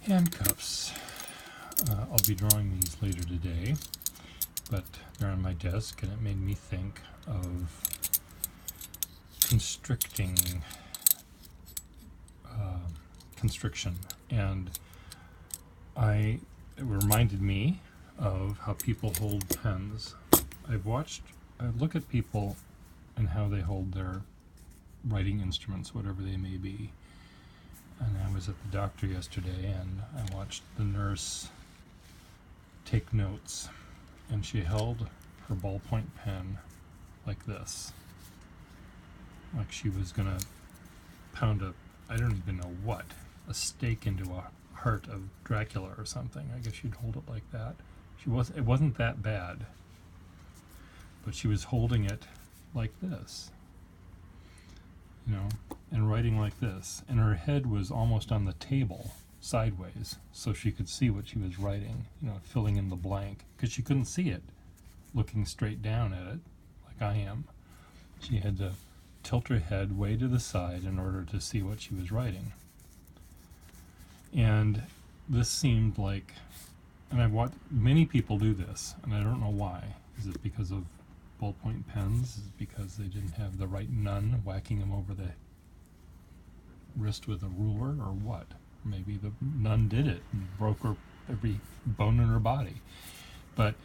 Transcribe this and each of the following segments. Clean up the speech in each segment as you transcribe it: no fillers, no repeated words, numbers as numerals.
Handcuffs. I'll be drawing these later today, but they're on my desk, and it made me think of constriction, and it reminded me of how people hold pens. I look at people and how they hold their writing instruments, whatever they may be. And I was at the doctor yesterday, and I watched the nurse take notes, and she held her ballpoint pen like this, like she was gonna pound I don't even know what, a stake into a heart of Dracula or something. I guess she'd hold it like that. It wasn't that bad, but she was holding it like this, and writing like this, and her head was almost on the table sideways, so she could see what she was writing, filling in the blank, because she couldn't see it looking straight down at it like I am. She had to tilt her head way to the side in order to see what she was writing. And this seemed like, and I've watched many people do this, and I don't know why. Is it because of ballpoint pens? Is it because they didn't have the right nun whacking them over the wrist with a ruler, or what? Maybe the nun did it and broke every bone in her body. But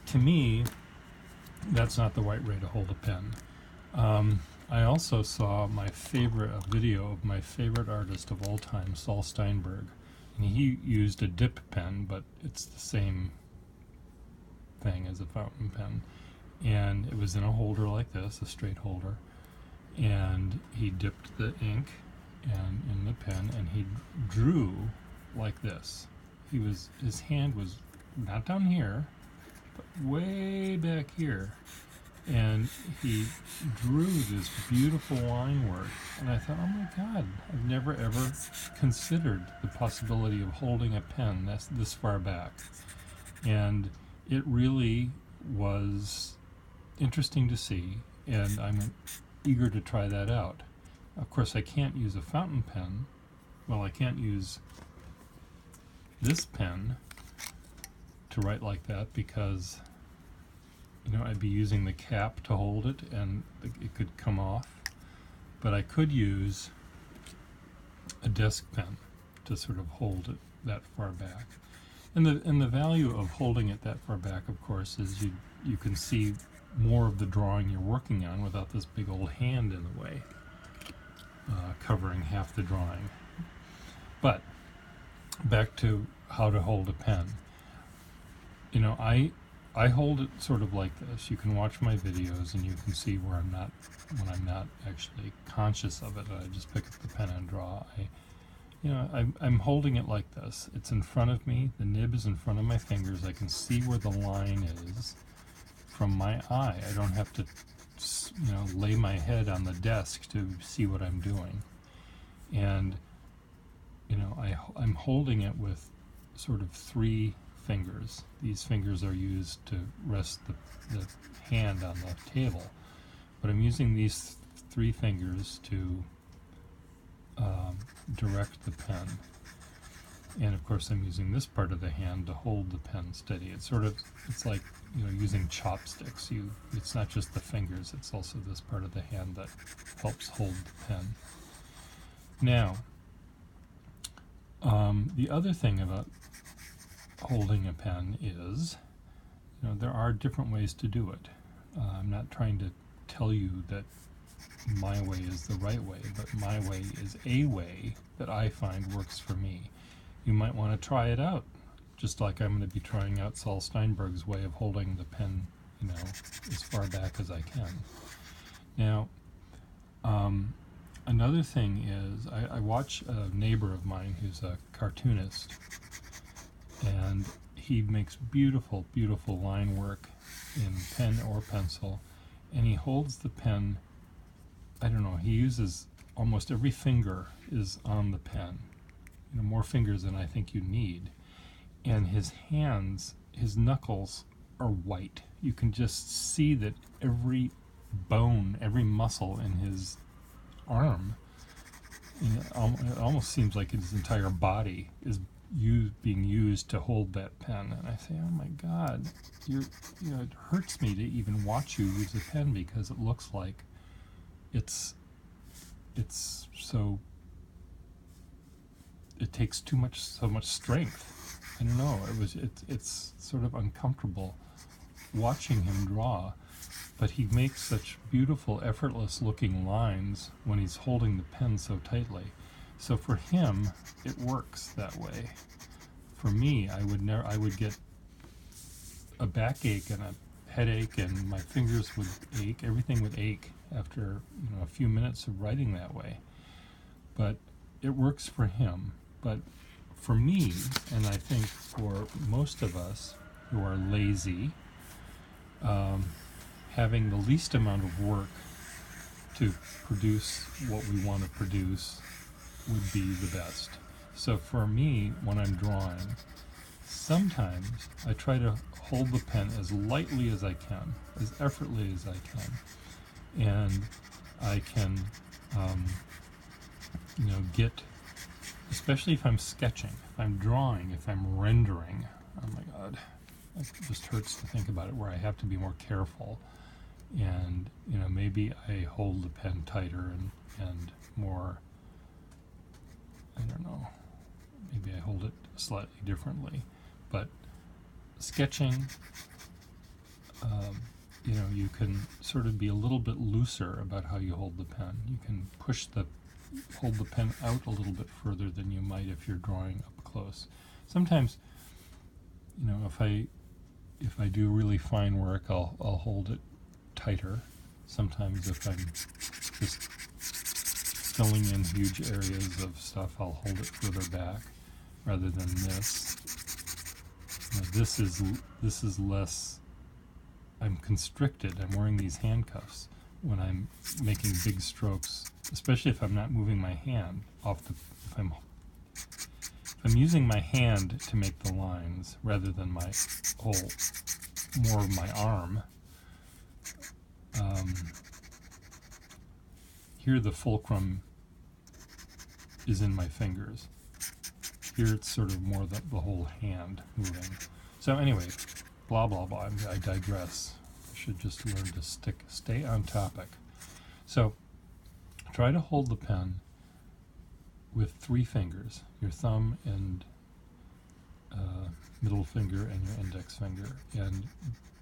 to me, that's not the right way to hold a pen. I also saw a video of my favorite artist of all time, Saul Steinberg, and he used a dip pen, but it's the same thing as a fountain pen, and it was in a holder like this, a straight holder, and he dipped the ink in the pen, and he drew like this. His hand was not down here, but way back here, and he drew this beautiful line work, and I thought, oh my God, I've never ever considered the possibility of holding a pen that's this far back. And it really was interesting to see, and I'm eager to try that out. Of course, I can't use a fountain pen. Well, I can't use this pen to write like that because I'd be using the cap to hold it, and it could come off. But I could use a desk pen to sort of hold it that far back. And the value of holding it that far back, of course, is you can see more of the drawing you're working on without this big old hand in the way, covering half the drawing. But back to how to hold a pen. I hold it sort of like this. You can watch my videos and you can see when I'm not actually conscious of it. I just pick up the pen and draw. I'm holding it like this. It's in front of me. The nib is in front of my fingers. I can see where the line is from my eye. I don't have to lay my head on the desk to see what I'm doing. And I'm holding it with sort of three fingers. These fingers are used to rest the hand on the table, but I'm using these three fingers to direct the pen, and of course I'm using this part of the hand to hold the pen steady. It's like using chopsticks. It's not just the fingers, it's also this part of the hand that helps hold the pen. Now, the other thing about holding a pen is, there are different ways to do it. I'm not trying to tell you that my way is the right way, but my way is a way that I find works for me. You might want to try it out, just like I'm going to be trying out Saul Steinberg's way of holding the pen, as far back as I can. Now, another thing is, I watch a neighbor of mine who's a cartoonist, and he makes beautiful, beautiful line work in pen or pencil, and he holds the pen, he uses almost every finger is on the pen, more fingers than I think you need, and his knuckles are white. You can just see that every bone, every muscle in his arm, it almost seems like his entire body is being used to hold that pen, and I say, oh my God, it hurts me to even watch you use a pen because it looks like it's so, it takes so much strength. I don't know. It's sort of uncomfortable watching him draw, but he makes such beautiful, effortless looking lines when he's holding the pen so tightly. So for him, it works that way. For me, I would get a backache and a headache, and my fingers would ache. Everything would ache after a few minutes of writing that way. But it works for him. But for me, and I think for most of us who are lazy, having the least amount of work to produce what we want to produce would be the best. So for me, when I'm drawing, sometimes I try to hold the pen as lightly as I can, as effortlessly as I can, and I can, get, especially if I'm sketching, if I'm drawing, if I'm rendering. Oh my God, it just hurts to think about it, where I have to be more careful, and maybe I hold the pen tighter and more. I don't know. Maybe I hold it slightly differently, but sketching, you can sort of be a little bit looser about how you hold the pen. You can hold the pen out a little bit further than you might if you're drawing up close. Sometimes, if I do really fine work, I'll hold it tighter. Sometimes if I'm just filling in huge areas of stuff, I'll hold it further back rather than this. This is less. I'm constricted. I'm wearing these handcuffs when I'm making big strokes, especially if I'm not moving my hand if I'm using my hand to make the lines rather than more of my arm. Here the fulcrum is in my fingers. Here it's sort of more the whole hand moving. So anyway, blah blah blah. I digress. I should just learn to stay on topic. So try to hold the pen with 3 fingers, your thumb and middle finger and your index finger, and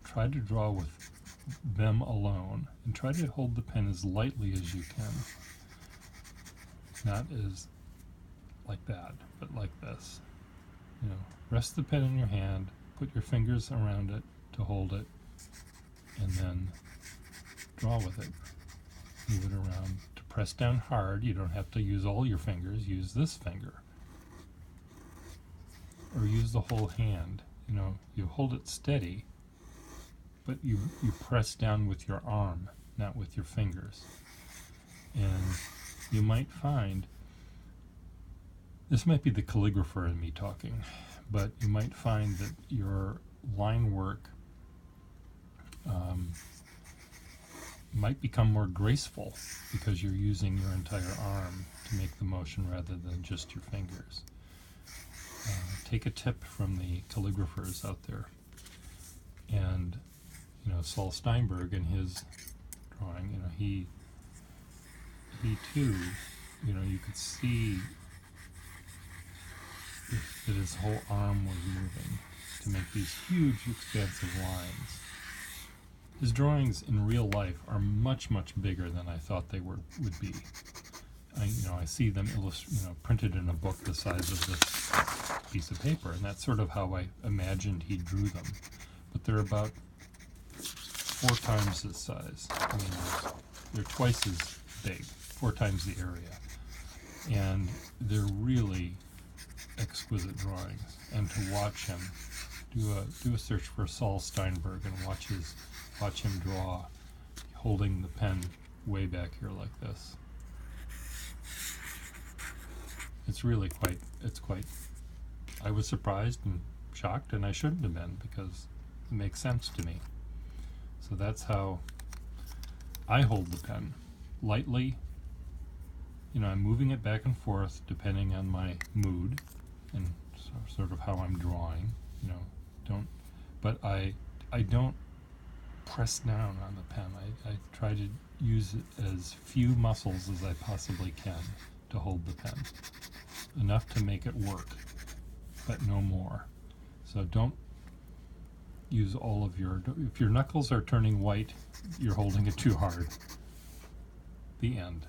try to draw with them alone, and try to hold the pen as lightly as you can. Not as like that, but like this. Rest the pen in your hand, put your fingers around it to hold it, and then draw with it. Move it around. To press down hard, you don't have to use all your fingers. Use this finger. Or use the whole hand. You hold it steady, but you press down with your arm, not with your fingers. And you might find, this might be the calligrapher in me talking, but you might find that your line work might become more graceful because you're using your entire arm to make the motion rather than just your fingers. Take a tip from the calligraphers out there. And, Saul Steinberg in his drawing, he too, you could see that his whole arm was moving to make these huge, expansive lines. His drawings in real life are much, much bigger than I thought they would be. I see them printed in a book the size of this piece of paper, and that's sort of how I imagined he drew them. But they're about 4 times this size. They're twice as big, 4 times the area, and they're really exquisite drawings. And to watch him do a search for Saul Steinberg and watch him draw, holding the pen way back here like this. It's really quite. I was surprised and shocked, and I shouldn't have been, because it makes sense to me. So that's how I hold the pen, lightly. I'm moving it back and forth depending on my mood, and sort of how I'm drawing, you know, but I don't press down on the pen. I try to use as few muscles as I possibly can to hold the pen. Enough to make it work, but no more. So don't use all of if your knuckles are turning white, you're holding it too hard. The end.